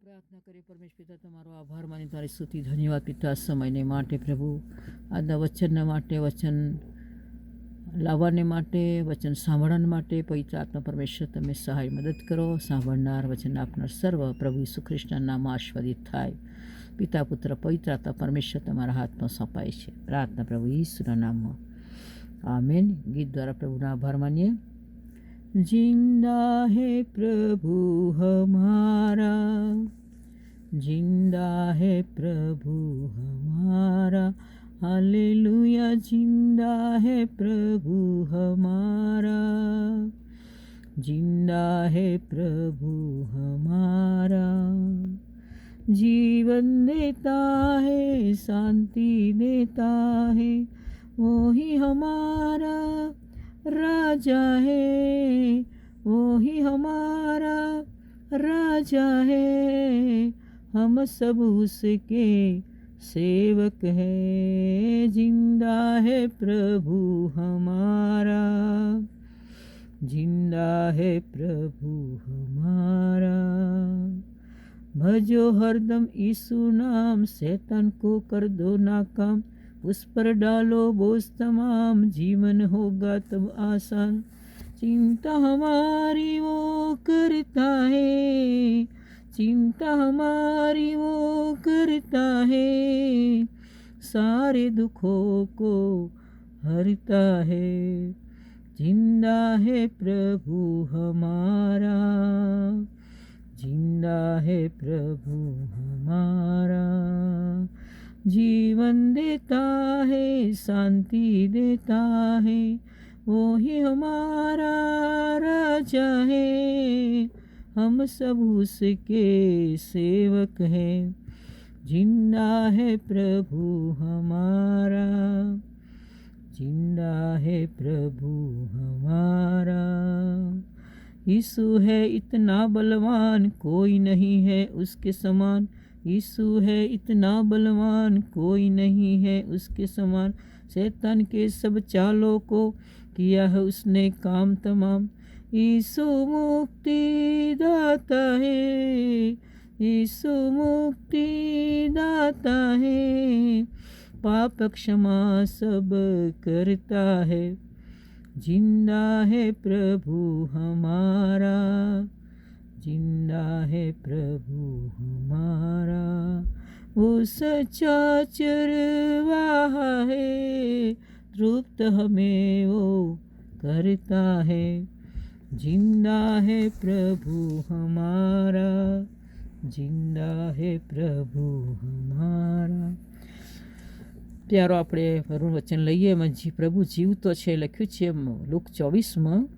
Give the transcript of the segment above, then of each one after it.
પ્રાર્થના કરીએ. પરમેશ્વર પિતા, તમારો આભાર માની તારી સ્તુતિ ધન્યવાદ પિતા સમયને માટે પ્રભુ, આજના વચનના માટે, વચન લાવવાને માટે, વચન સાંભળવાને માટે પવિત્ર આત્મા પરમેશ્વર તમે સહાય મદદ કરો. સાંભળનાર વચન આપનાર સર્વ પ્રભુ ઈસુ ખ્રિસ્તના નામમાં આશીર્વાદિત થાય. પિતા પુત્ર પવિત્ર આત્મા પરમેશ્વર તમારા હાથમાં સોંપાય છે. પ્રાર્થના પ્રભુ ઈસુના નામમાં, આમેન. ગીત દ્વારા પ્રભુના આભાર માનીએ. जिंदा है प्रभु हमारा, जिंदा है प्रभु हमारा, हालेलुया. जिंदा है प्रभु हमारा, जिंदा है प्रभु हमारा. जीवन देता है, शांति देता है, वो ही हमारा राजा है, वो ही हमारा राजा है, हम सब उसके सेवक हैं. जिंदा है प्रभु हमारा, जिंदा है प्रभु हमारा. भजो हरदम यीशु नाम, शैतान को कर दो नाकाम, उस पर डालो बोझ तमाम, जीवन होगा तब आसान. चिंता हमारी वो करता है, चिंता हमारी वो करता है, सारे दुखों को हरता है. जिंदा है प्रभु हमारा, जिंदा है प्रभु हमारा. जीवन देता है, शांति देता है, वो ही हमारा राजा है, हम सब उसके सेवक हैं. जिंदा है प्रभु हमारा, जिंदा है प्रभु हमारा. यीशु है इतना बलवान, कोई नहीं है उसके समान. यीशु है इतना बलवान, कोई नहीं है उसके समान. शैतान के सब चालों को किया है उसने काम तमाम. यीशु मुक्ति दाता है, यीशु मुक्ति दाता है, पाप क्षमा सब करता है. जिंदा है प्रभु हमारा, जिंदा है प्रभु हमारा. वो सच्चा चरवाहा है, तृप्त हमें वो करता है. जिंदा है प्रभु हमारा, जिंदा है प्रभु हमारा. प्यारो આપણે વરુણ વચન લઈએ. એમાં પ્રભુ જીવતો છે લખ્યું છે લુક 24માં.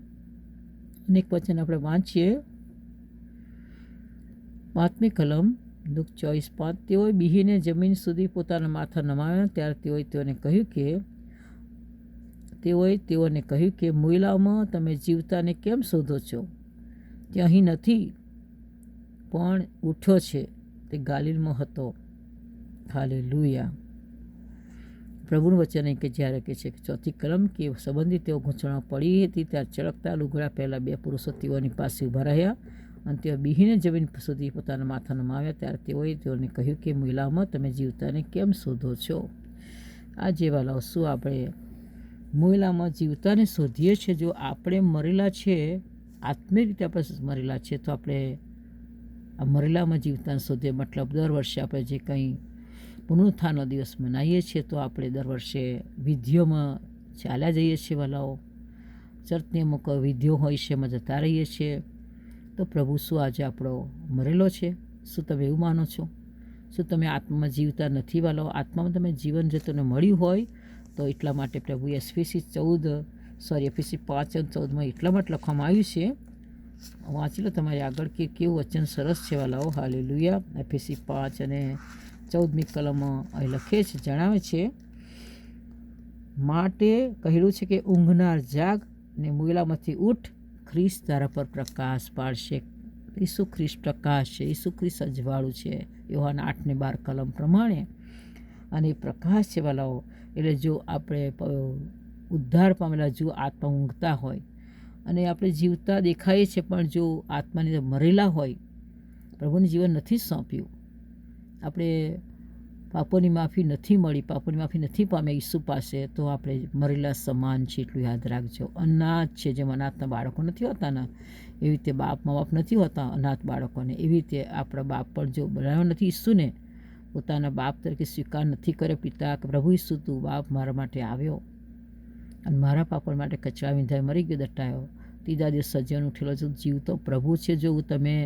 અનેક વચન આપણે વાંચીએ. 5મી કલમ લુક 24:5. તેઓએ બીહીને જમીન સુધી પોતાના માથા નમાવ્યા. ત્યારે તેઓએ તેઓને કહ્યું કે મુયલામાં તમે જીવતાને કેમ શોધો છો? તે અહીં નથી પણ ઉઠ્યો છે, તે ગાલિલમાં હતો. હાલેલુયા. પ્રભુનું વચન કે જ્યારે કે છે 4થી કલમ કે સંબંધી તેઓ ગૂંચવણમાં પડી હતી, ત્યારે ચળકતા લુગડા પહેલાં 2 પુરુષો તેઓની પાસે ઊભા રહ્યા અને તેઓ બીહીને જમીન સુધી પોતાના માથા નમાવ્યા. ત્યારે તેઓએ તેઓને કહ્યું કે મહિલાઓમાં તમે જીવતાને કેમ શોધો છો? આ જેવા લાવ શું આપણે મહિલામાં જીવતાને શોધીએ છીએ? જો આપણે મરેલા છે, આત્મીય રીતે આપણે મરેલા છે, તો આપણે આ મરેલામાં જીવતાને શોધીએ. મતલબ દર વર્ષે આપણે જે કંઈ પુનરુત્થાનનો દિવસ મનાવીએ છીએ, તો આપણે દર વર્ષે વિધિઓમાં ચાલ્યા જઈએ છીએ. વાલાઓ, ચર્ચની અમુક વિધિઓ હોય છે, એમાં જતા રહીએ છીએ. તો પ્રભુ શું આજે આપણો મરેલો છે? શું તમે એવું માનો છો? શું તમે આત્મામાં જીવતા નથી? વાલાઓ, આત્મામાં તમે જીવન જો તમને મળ્યું હોય તો એટલા માટે પ્રભુ એફએસી 5:14 એટલા માટે લખવામાં આવ્યું છે. વાંચી લો તમારી આગળ કે કેવું વચન સરસ છે વાલાઓ. હાલેલુયા. એફએસી 5 અને 14મી કલમ અહીં લખે છે, જણાવે છે, માટે કહેલું છે કે ઊંઘનાર જાગ ને મુયલામાંથી ઉઠ, ખ્રિસ્ત તારા પર પ્રકાશ પાડશે. ઈસુ ખ્રિસ્ત પ્રકાશ છે, ઈસુ ખ્રિસ્ત અજવાળું છે, યોહાન 8:12 કલમ પ્રમાણે. અને પ્રકાશ છે વાલાઓ. એટલે જો આપણે ઉદ્ધાર પામેલા જો આત્મા ઊંઘતા હોય અને આપણે જીવતા દેખાઈએ છીએ, પણ જો આત્માની અંદર મરેલા હોય પ્રભુને જીવન નથી સોંપ્યું, આપણે પાપોની માફી નથી મળી, પાપોની માફી નથી પામ્યા ઈસુ પાસે, તો આપણે મરેલા સમાન છે. એટલું યાદ રાખજો. અનાથ છે, જેમ અનાથના બાળકો નથી હોતા ને, એવી રીતે મા બાપ નથી હોતા અનાથ બાળકોને, એવી રીતે આપણા બાપ પણ જો બનાવ્યો નથી ઈસુને, પોતાના બાપ તરીકે સ્વીકાર નથી કર્યો, પિતા કે પ્રભુ ઈસુ તું બાપ મારા માટે આવ્યો અને મારા પાપો માટે કચરા વિંધાય મરી ગયો, દટાયો, ત્રીજા દિવસ સજ્જન ઉઠેલો. જો જીવતો પ્રભુ છે, જો તમે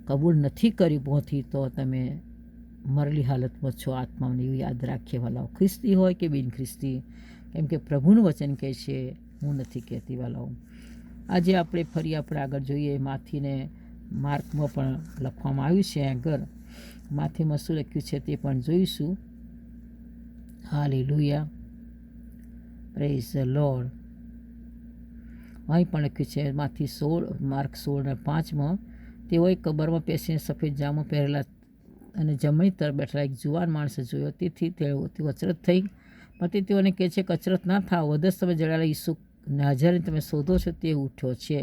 કબૂલ નથી કરી પહોંચી, તો તમે મરેલી હાલતમાં છો આત્માને. એવું યાદ રાખીએ વાલાઓ, ખ્રિસ્તી હોય કે બિન ખ્રિસ્તી, કેમ કે પ્રભુનું વચન કહે છે, હું નથી કહેતી વાલાઓ. આજે આપણે ફરી આપણે આગળ જોઈએ. માથીને માર્કમાં પણ લખવામાં આવ્યું છે, આગળ માથીમાં શું લખ્યું છે તે પણ જોઈશું. Hallelujah, praise the lord. અહીં પણ લખ્યું છે માથી 16, માર્ક 16:5, તેઓએ કબરમાં પેસીને સફેદ જામો પહેરેલા અને જમણી તરફ બેઠેલા એક જુવાન માણસે જોયો. તેથી તેઓ અચરત થઈ, પણ તે તેઓને કહે છે કે અચરત ના થાવ, વધસ તમે જડાયેલા ઈસુ નાઝારીને તમે શોધો છો, તે ઉઠ્યો છે,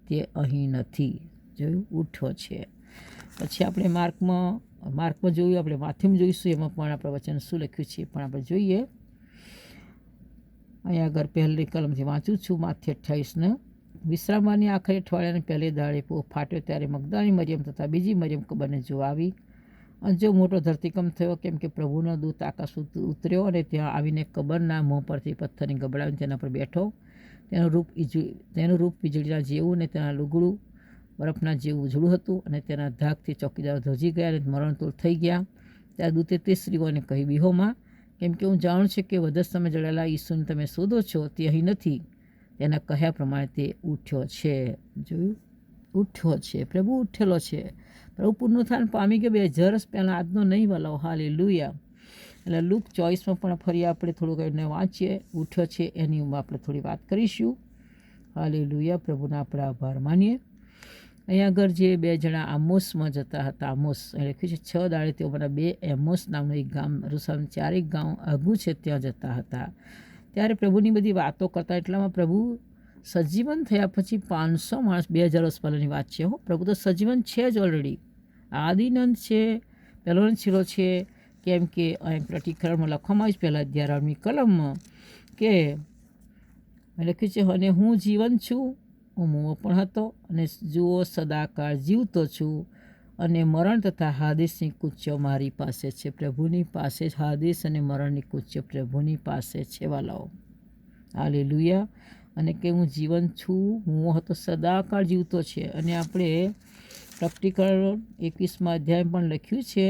તે અહીં નથી. જોયું, ઉઠ્યો છે. પછી આપણે માર્કમાં જોયું, આપણે માથીમાં જોઈશું, એમાં પણ આપણે વચન શું લખ્યું છે પણ આપણે જોઈએ. અહીંયા આગળ પહેલી કલમથી વાંચું છું, માથી 28. વિશ્રામવારની આખરે અઠવાડિયાને પહેલે દાડે ફાટ્યો, ત્યારે મગદલની મરિયમ તથા બીજી મરિયમ કબરને જોવા આવી. અને જો મોટો ધરતીકંપ થયો, કેમ કે પ્રભુનો દૂત આકાશ ઉતર્યો અને ત્યાં આવીને કબરના મોં પરથી પથ્થરની ગબડાવીને તેના પર બેઠો. તેનું રૂપ વીજળીના જેવું ને તેના લુગડું બરફના જેવું ઉજળું હતું, અને તેના ધાકથી ચોકીદારો ધ્વજી ગયા અને મરણતુલ થઈ ગયા. ત્યારે દૂતે તે સ્ત્રીઓને કહી, બીહોમાં, કેમ કે હું જાણું છું કે વધસ તમે જડેલા ઈસુને તમે શોધો છો, તે અહીં નથી, તેના કહ્યા પ્રમાણે તે ઉઠ્યો છે. જોયું, ઉઠ્યો છે, પ્રભુ ઉઠેલો છે. પ્રભુ પુનરુત્થાન પામી ગયો 2000 વર્ષ પહેલાં, આજનો નહીં વાલાઓ. હાલેલુયા. એટલે લુક 24માં પણ ફરી આપણે થોડુંક એને વાંચીએ, ઉઠ્યો છે એની આપણે થોડી વાત કરીશું. હાલેલુયા, પ્રભુના આપણે આભાર માનીએ. અહીંયા આગળ જે 2 જણા આમોસમાં જતા હતા, આમોસ લખ્યું છે 6 દાડે તેઓ બધા 2 એમોસ નામનું એક ગામ, યરુશલેમ 4 ગામ આગું છે, ત્યાં જતા હતા. ત્યારે પ્રભુની બધી વાતો કરતા, એટલામાં પ્રભુ સજીવન થયા પછી 500 માણસ, 2000 વર્ષ પહેલાંની વાત છે. પ્રભુ તો સજીવન છે જ ઓલરેડી, આદિનંદ છે, પહેલો છેલ્લો છે. કેમ કે અહીં પ્રતિકરણમાં લખવામાં આવ્યું પહેલાં 11મી કલમમાં કે લખ્યું છે, અને હું જીવન છું, હું મૂવો પણ હતો, અને જુઓ સદાકાળ જીવતો છું, અને મરણ તથા હાદીસની કુચ્ચો મારી પાસે છે. પ્રભુની પાસે જ હાદીસ અને મરણની કુચ્ચો પ્રભુની પાસે છે વાલાઓ. હાલેલુયા. અને કે હું જીવન છું, હું હતો, સદાકાળ જીવતો છે. અને આપણે પ્રકટીકરણ 21મા અધ્યાય પણ લખ્યું છે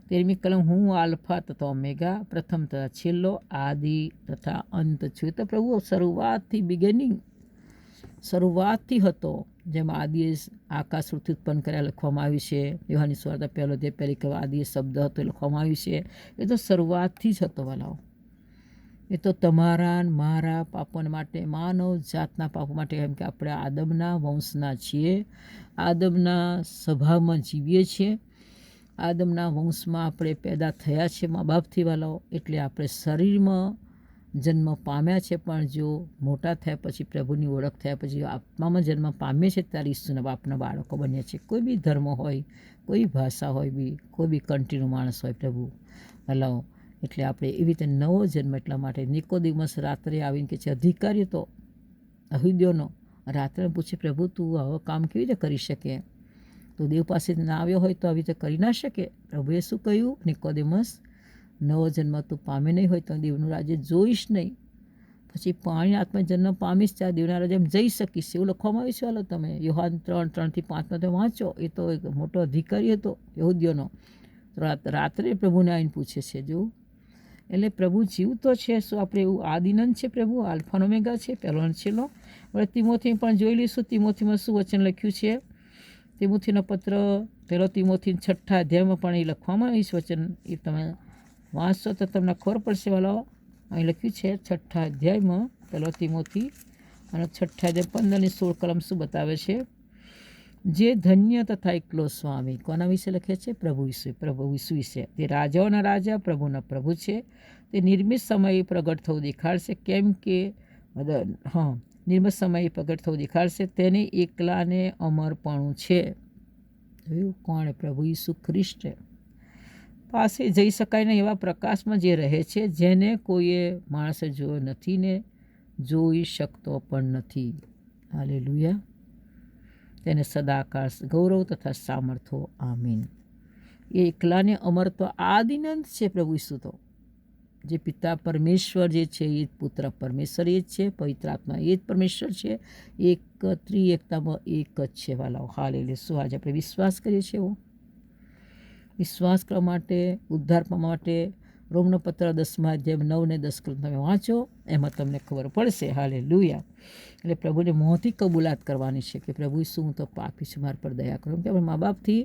13મી કલમ, હું આલ્ફા તથા ઓમેગા, પ્રથમ તથા છેલ્લો, આદિ તથા અંત છું. તો પ્રભુ શરૂઆતથી શરૂઆતથી હતો, જેમાં આદિએ આકાશ પૃથ્વી ઉત્પન્ન કર્યા લખવામાં આવ્યું છે. યોહાનની સુવાર્તા 1 અધ્યાય પહેલી કલમ આદિએ શબ્દ હતો એ લખવામાં આવ્યું છે. એ તો શરૂઆતથી જ હતો વાલાઓ. એ તો તમારા મારા પાપોને માટે, માનવ જાતના પાપો માટે, કેમ કે આપણે આદમના વંશના છીએ, આદમના સ્વભાવમાં જીવીએ છીએ, આદમના વંશમાં આપણે પેદા થયા છે મા બાપથી વાલાઓ. એટલે આપણે શરીરમાં જન્મ પામ્યા છે, પણ જો મોટા થયા પછી, પ્રભુની ઓળખ થયા પછી આત્મામાં જન્મ પામીએ છીએ, ત્યારે ઈસુના બાપના બાળકો બન્યા છે. કોઈ બી ધર્મ હોય, કોઈ ભાષા હોય બી, કોઈ બી કન્ટ્રીનો માણસ હોય પ્રભુ વાલાઓ. એટલે આપણે એવી રીતે નવો જન્મ. એટલા માટે નિકોદેમસ રાત્રે આવીને કે છે, અધિકારી તો અહુદ્યોનો રાત્રે પૂછે, પ્રભુ તું આવો કામ કેવી રીતે કરી શકે? તો દેવ પાસે ના આવ્યો હોય તો આવી રીતે કરી ના શકે. પ્રભુએ શું કહ્યું? નિકોદેમસ, નવો જન્મ તું પામે નહીં હોય તો દેવનું રાજ્ય જોઈશ નહીં, પછી પાણી આત્મા જન્મ પામીશ ત્યાં દેવના રાજ્યમાં જઈ શકીશ, એવું લખવામાં આવ્યું છે. હાલો તમે યોહાન 3:3-5 તો વાંચો. એ તો એક મોટો અધિકારી હતો યહૂદીઓનો. રાત્રે પ્રભુને આવીને પૂછે છે. જો એટલે પ્રભુ જીવતો છે. શું આપણે એવું આદિનંદ છે પ્રભુ, આલ્ફા ઓમેગા છે, પહેલો છેલ્લો. હવે તિમોથી પણ જોઈ લઈશું. તિમોથીમાં શું વચન લખ્યું છે? તિમોથીનો પત્ર 1 તિમોથી 6 અધ્યાયમાં પણ એ લખવામાં આવ્યું છે વચન. એ તમે વાંચશો તો તમને ખબર પડશે વાલાઓ. અહીં લખ્યું છે 6 અધ્યાયમાં 1 તિમોથી અને 6 અધ્યાય 15-16 કલમ શું બતાવે છે? જે ધન્ય તથા એકલો સ્વામી, કોના વિશે લખે છે? પ્રભુ ઈસુ વિશે. તે રાજાઓના રાજા, પ્રભુના પ્રભુ છે. તે નિર્મિત સમયે પ્રગટ થવું દેખાડશે. કેમ કે નિર્મિત સમયે પ્રગટ થવું દેખાડશે. તેને એકલાને અમરપણું છે. જોયું કોણ? પ્રભુ ઈસુ ખ્રિસ્ત પાસે જઈ શકાય ને એવા પ્રકાશમાં જે રહે છે, જેને કોઈએ માણસે જોયો નથી ને જોઈ શકતો પણ નથી. હાલેલુયા. તેને સદાકાળ ગૌરવ તથા સામર્થ્ય. આમીન. એ એકલાને અમરત્વ આદિનંદ છે પ્રભુ ઈસુ તો. જે પિતા પરમેશ્વર જે છે એ જ પુત્ર પરમેશ્વર એ જ છે, પવિત્ર આત્મા એ જ પરમેશ્વર છે, એક ત્રિએકતામાં એક જ છે વાલાઓ. હાલેલુયા. શું આજે આપણે વિશ્વાસ કરીએ છીએ? એવો વિશ્વાસ કરવા માટે, ઉદ્ધાર પામવા માટે રોમનો પત્ર 10 અધ્યાય 9 ને 10 તમે વાંચો, એમાં તમને ખબર પડશે. હાલેલુયા. એટલે પ્રભુને મોંથી કબૂલાત કરવાની છે કે પ્રભુ શું તો પાપી છું, મારા પર દયા કરો. કે આપણે મા બાપથી,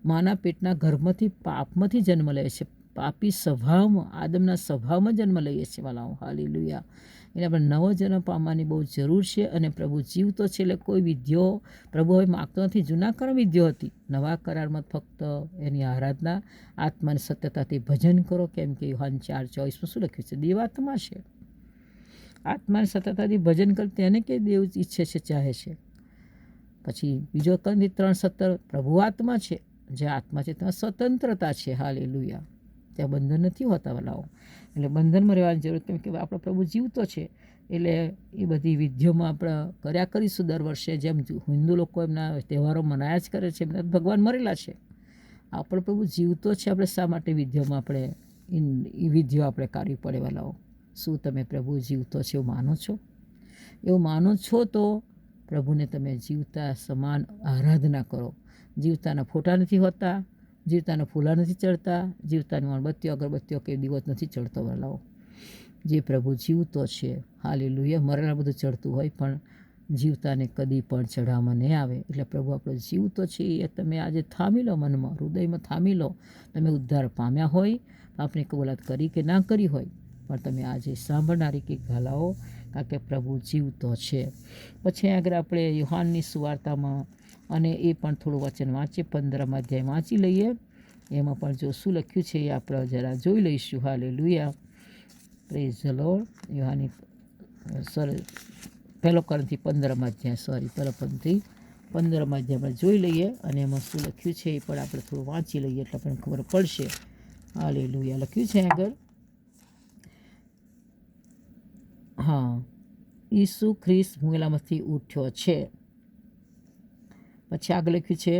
માના પેટના ગર્ભમાંથી પાપમાંથી જન્મ લે છે, પાપી સ્વભાવમાં, આદમના સ્વભાવમાં જન્મ લઈએ છીએ વાલાઓ. હાલેલુયા. એટલે આપણે નવો જન્મ પામવાની બહુ જરૂર છે. અને પ્રભુ જીવતો છે, એટલે કોઈ વિધિઓ પ્રભુ હવે માગતો નથી. જૂના કરાર વિધિઓ હતી, નવા કરારમાં ફક્ત એની આરાધના, આત્માની સત્યતાથી ભજન કરો. કેમ કે યોહાન 4:24 શું લખ્યું છે? દેવ આત્મા છે. આત્માની સત્યતાથી ભજન કર, તેને કે દેવ ઈચ્છે છે, ચાહે છે. પછી બીજો કંઈ 3:17 પ્રભુ આત્મા છે. જે આત્મા છે ત્યાં સ્વતંત્રતા છે. હાલેલુયા. ત્યાં બંધન નથી હોતા વાલાઓ. એટલે બંધનમાં રહેવાની જરૂર, કેમ કે આપણો પ્રભુ જીવતો છે. એટલે એ બધી વિધિઓમાં આપણે કર્યા કરીશું દર વર્ષે. જેમ હિન્દુ લોકો એમના તહેવારો મનાયા જ કરે છે, એમના ભગવાન મરેલા છે. આપણો પ્રભુ જીવતો છે. આપણે શા માટે વિધિઓમાં આપણે એ વિધિઓ આપણે કરવી પડે વાલાઓ? શું તમે પ્રભુ જીવતો છે એવું માનો છો? એવું માનો છો તો પ્રભુને તમે જીવતા સમાન આરાધના કરો. જીવતાના ફોટા નથી હોતા, જીવતાના ફૂલા નથી ચડતા, જીવતાની મીણબત્તીઓ, અગરબત્તીઓ કે દિવસ નથી ચડતો વાલાઓ. જે પ્રભુ જીવતો છે, હાલેલુયા. મરેલા બધું ચડતું હોય, પણ જીવતાને કદી પણ ચઢાવવામાં નહીં આવે. એટલે પ્રભુ આપણો જીવતો છે એ તમે આજે થામી લો, મનમાં, હૃદયમાં થામી લો. તમે ઉદ્ધાર પામ્યા હોય, આપની કબૂલાત કરી કે ના કરી હોય, પણ તમે આજે સાંભળનારી કે ગાલાઓ, કારણ કે પ્રભુ જીવતો છે. પછી આગળ આપણે યોહાનની સુવાર્તામાં, અને એ પણ થોડું વચન વાંચીએ, 15 અધ્યાય વાંચી લઈએ. એમાં પણ જો શું લખ્યું છે એ આપણે જરા જોઈ લઈશું. હાલેલુયા. Praise the lord. યોહાની પહેલો કોરિન્થી 15 અધ્યાય, પહેલો કોરિન્થી 15 અધ્યાય આપણે જોઈ લઈએ. અને એમાં શું લખ્યું છે એ પણ આપણે થોડું વાંચી લઈએ, એટલે આપણને ખબર પડશે. હાલેલુયા. લખ્યું છે આગળ, હા, ઈસુ ખ્રિસ્ત મુએલામાંથી ઉઠ્યો છે. પછી આગળ લખ્યું છે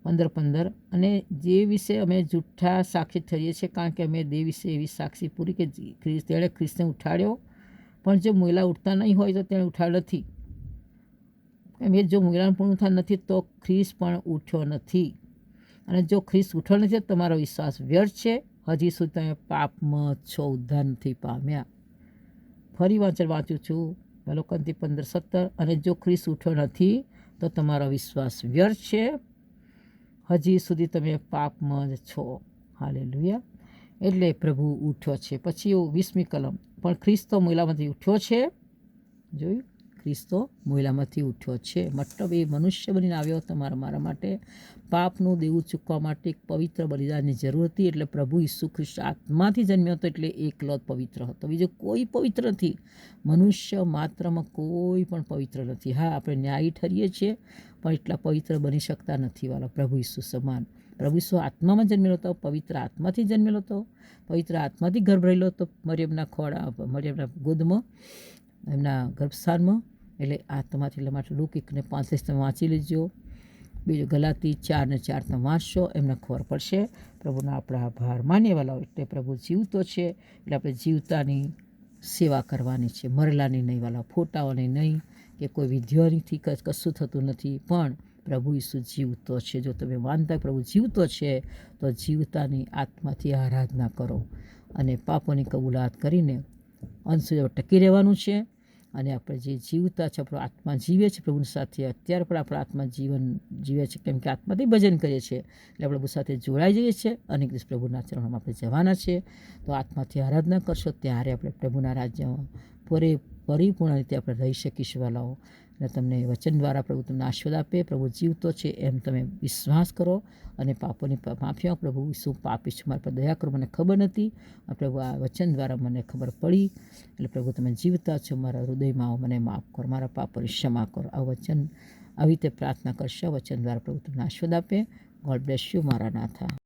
15 અને જે વિશે અમે જૂઠા સાક્ષી ઠરીએ છીએ, કારણ કે અમે દેવ વિશે એવી સાક્ષી પૂરી કે તેણે ખ્રિસ્તને ઉઠાડ્યો. પણ જો મુએલા ઉઠતા નહીં હોય તો તેણે ઉઠાડ્યો નથી. એમ જો મુએલા પણ ઉઠતા નથી તો ખ્રિસ્ત પણ ઉઠ્યો નથી. અને જો ખ્રિસ્ત ઉઠ્યો નથી તો તમારો વિશ્વાસ વ્યર્થ છે, હજી સુધી તમે પાપમાં છો, ઉદ્ધાર નથી પામ્યા. ફરી વાંચું છું, પહેલો કોરિન્થી 15:17 અને જો ખ્રિસ્ત ઉઠ્યો નથી તો તમારો વિશ્વાસ વ્યર્થ છે, હજી સુધી તમે પાપમાં જ છો. હાલેલુયા. એટલે પ્રભુ ઉઠ્યો છે. પછી 20મી કલમ, પણ ખ્રિસ્ત મુએલામાંથી ઉઠ્યો છે. જોયું? ખ્રિસ્ત મુએલામાંથી ઉઠ્યો છે. મતલબ એ મનુષ્ય બનીને આવ્યો તમારા મારા માટે. પાપનું દેવું ચૂકવા માટે એક પવિત્ર બલિદાનની જરૂર હતી. એટલે પ્રભુ ઈસુ ખ્રિસ્ત આત્માથી જન્મ્યો હતો, એટલે એકલો જ પવિત્ર હતો. બીજો કોઈ પવિત્ર નથી. મનુષ્ય માત્રમાં કોઈ પણ પવિત્ર નથી. હા, આપણે ન્યાયી ઠરીએ છીએ, પણ એટલા પવિત્ર બની શકતા નથી વાલા પ્રભુ ઈસુ સમાન. પ્રભુ ઈસુ આત્મામાં જન્મેલો હતો, પવિત્ર આત્માથી જન્મેલો હતો, પવિત્ર આત્માથી ગર્ભ રહેલો હતો મરિયમના મરિયમના ગોદમાં, એમના ગર્ભસ્થાનમાં. એટલે આત્માથી, એટલા માટે લુક 1:35 તમે વાંચી લેજો. બીજું ગલાતી 4:4 તમે વાંચશો, એમને ખબર પડશે. પ્રભુના આપણા આભાર માનીએ વાલાઓ. એટલે પ્રભુ જીવતો છે, એટલે આપણે જીવતાની સેવા કરવાની છે, મરેલાની નહીં વાલા, ફોટાઓની નહીં, કે કોઈ વિધિઓથી કશું થતું નથી. પણ પ્રભુ ઈસુ જીવતો છે. જો તમે માનતા પ્રભુ જીવતો છે તો જીવતાની આત્માથી આરાધના કરો, અને પાપોની કબૂલાત કરીને અંત સુધી ટકી રહેવાનું છે. અને આપણે જે જીવતા છે, આપણો આત્મા જીવે છે પ્રભુની સાથે. અત્યારે પણ આપણા આત્મા જીવન જીવે છે, કેમ કે આત્માથી ભજન કરીએ છીએ, એટલે આપણે પ્રભુ સાથે જોડાઈ જઈએ છીએ. અને દિવસ પ્રભુના ચરણોમાં આપણે જવાના છે. તો આત્માથી આરાધના કરશો, ત્યારે આપણે પ્રભુના રાજ્યમાં પરિપૂર્ણ રીતે આપણે રહી શકીશું વાલાઓ. અને તમને વચન દ્વારા પ્રભુ તમને આશીર્વાદ આપે. પ્રભુ જીવતો છે એમ તમે વિશ્વાસ કરો, અને પાપોની માફી. પ્રભુ શું પાપી છું, મારા પર દયા કરો, મને ખબર નથી. પ્રભુ આ વચન દ્વારા મને ખબર પડી. એટલે પ્રભુ તમે જીવતા છો, મારા હૃદયમાં આવો, મને માફ કરો, મારા પાપોની ક્ષમા કરો. આ વચન આવી રીતે પ્રાર્થના કરશો. વચન દ્વારા પ્રભુ તમને આશીર્વાદ આપે. ગોડ બ્લેસ યુ મારા નાથા.